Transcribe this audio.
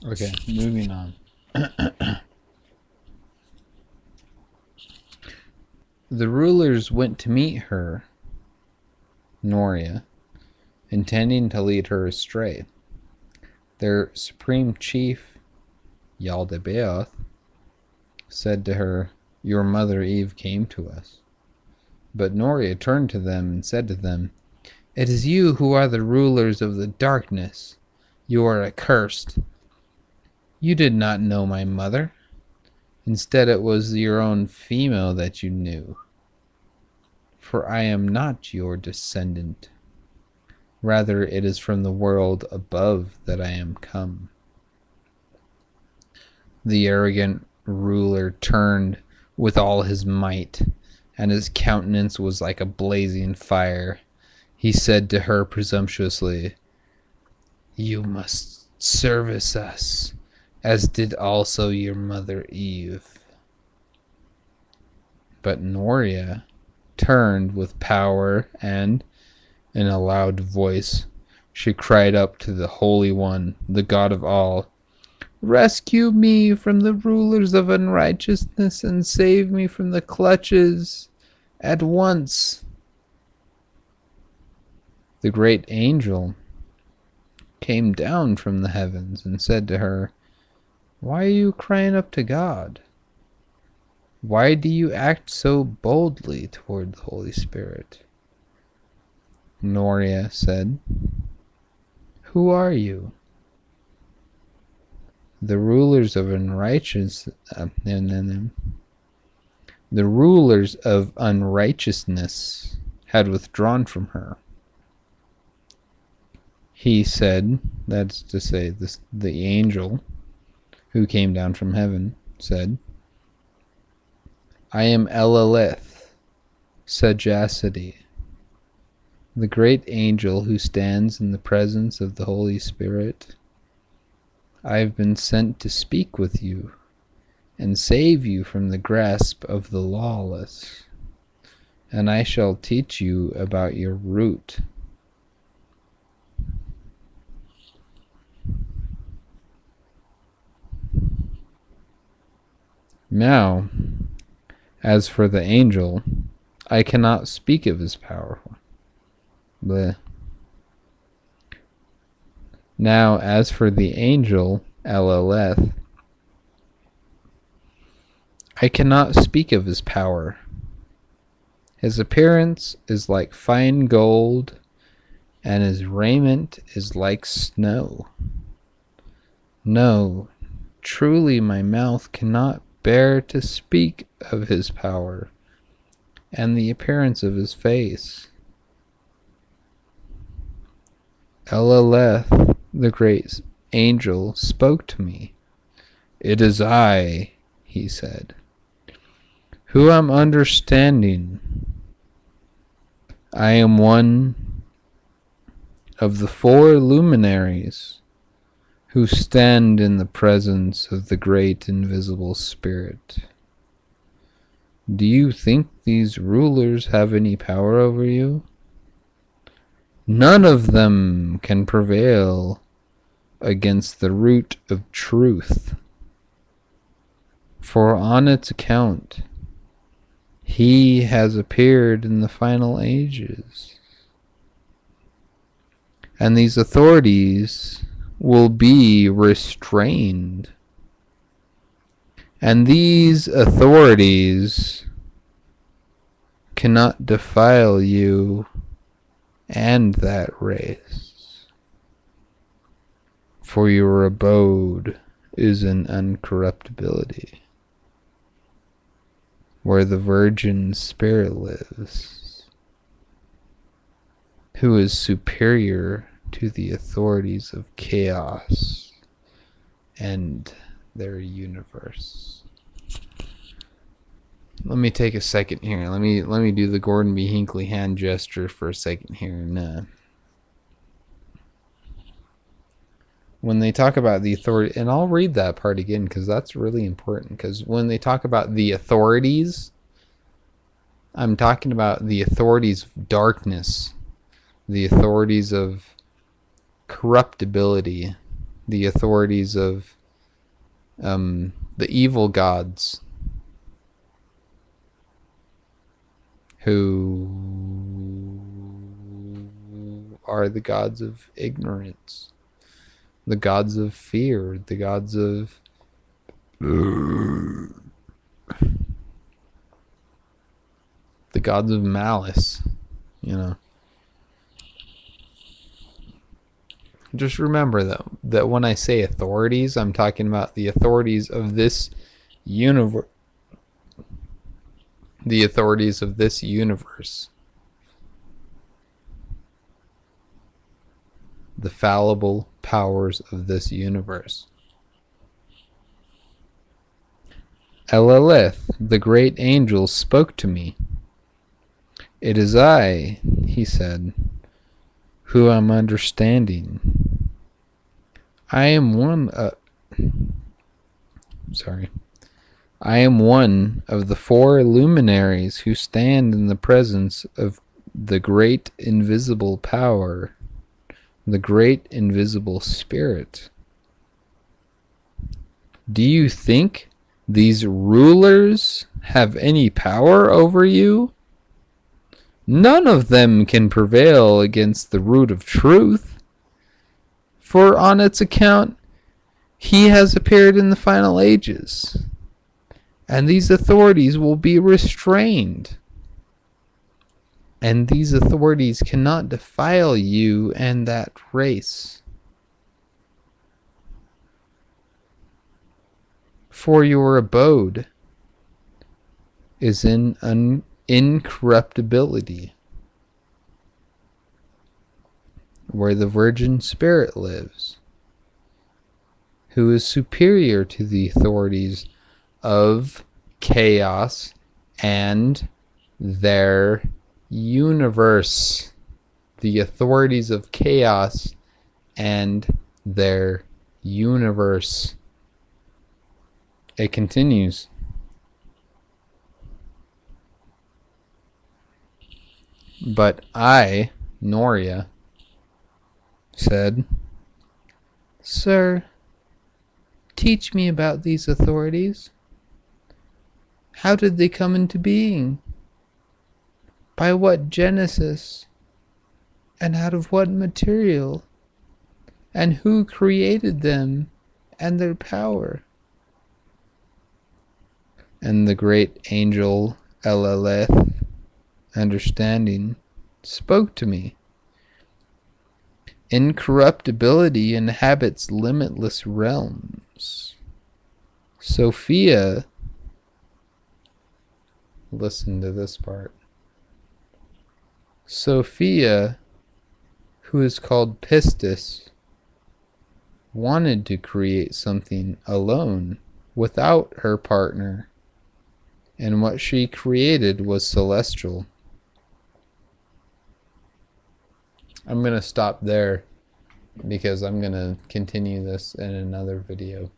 Okay, moving on. The rulers went to meet her, Noria, intending to lead her astray. Their supreme chief, Yaldabaoth, said to her, "Your mother Eve came to us." But Noria turned to them and said to them, "It is you who are the rulers of the darkness. You are accursed. You did not know my mother. Instead, it was your own female that you knew. For I am not your descendant. Rather, it is from the world above that I am come." The arrogant ruler turned with all his might, and his countenance was like a blazing fire. He said to her presumptuously, "You must service us, as did also your mother Eve." But Noria turned with power, and, in a loud voice, she cried up to the Holy One, the God of all, "Rescue me from the rulers of unrighteousness and save me from the clutches at once." The great angel came down from the heavens and said to her, "Why are you crying up to God? Why do you act so boldly toward the Holy Spirit?" Noria said, "Who are you?" The rulers of unrighteousness had withdrawn from her. He said, that's to say, the angel who came down from heaven said, "I am Elelith, sagacity, the great angel who stands in the presence of the Holy Spirit. I have been sent to speak with you and save you from the grasp of the lawless, and I shall teach you about your root." Now, as for the angel, I cannot speak of his power. Bleh. Now, as for the angel, Eleleth, I cannot speak of his power. His appearance is like fine gold, and his raiment is like snow. No, truly my mouth cannot bear to speak of his power and the appearance of his face. Eleleth, the great angel, spoke to me. "It is I," he said, "who am understanding. I am one of the four luminaries who stand in the presence of the great invisible Spirit. Do you think these rulers have any power over you? None of them can prevail against the root of truth, for on its account he has appeared in the final ages. And these authorities will be restrained. And these authorities cannot defile you and that race, for your abode is in uncorruptibility, where the Virgin Spirit lives, who is superior to the authorities of chaos and their universe. Let me take a second here. Let me do the Gordon B. Hinckley hand gesture for a second here. And when they talk about the authority, and I'll read that part again because that's really important. Because when they talk about the authorities, I'm talking about the authorities of darkness, the authorities of corruptibility, the authorities of the evil gods who are the gods of ignorance, the gods of fear, the gods of the gods of malice, you know. Just remember though that when I say authorities, I'm talking about the authorities of this universe. The authorities of this universe. The fallible powers of this universe. Elelith, the great angel, spoke to me. It is I, he said, who am understanding. I am one of the four luminaries who stand in the presence of the great invisible power, the great invisible spirit. Do you think these rulers have any power over you? None of them can prevail against the root of truth, for on its account he has appeared in the final ages, and these authorities will be restrained. And these authorities cannot defile you and that race. For your abode is in incorruptibility, where the Virgin Spirit lives, who is superior to the authorities of chaos and their universe. The authorities of chaos and their universe. It continues. But I, Noria, said, Sir, teach me about these authorities. How did they come into being? By what genesis? And out of what material? And who created them and their power? And the great angel Eleleth, understanding, spoke to me. Incorruptibility inhabits limitless realms. Sophia, listen to this part. Sophia, who is called Pistis, wanted to create something alone without her partner, and what she created was celestial. I'm going to stop there because I'm going to continue this in another video.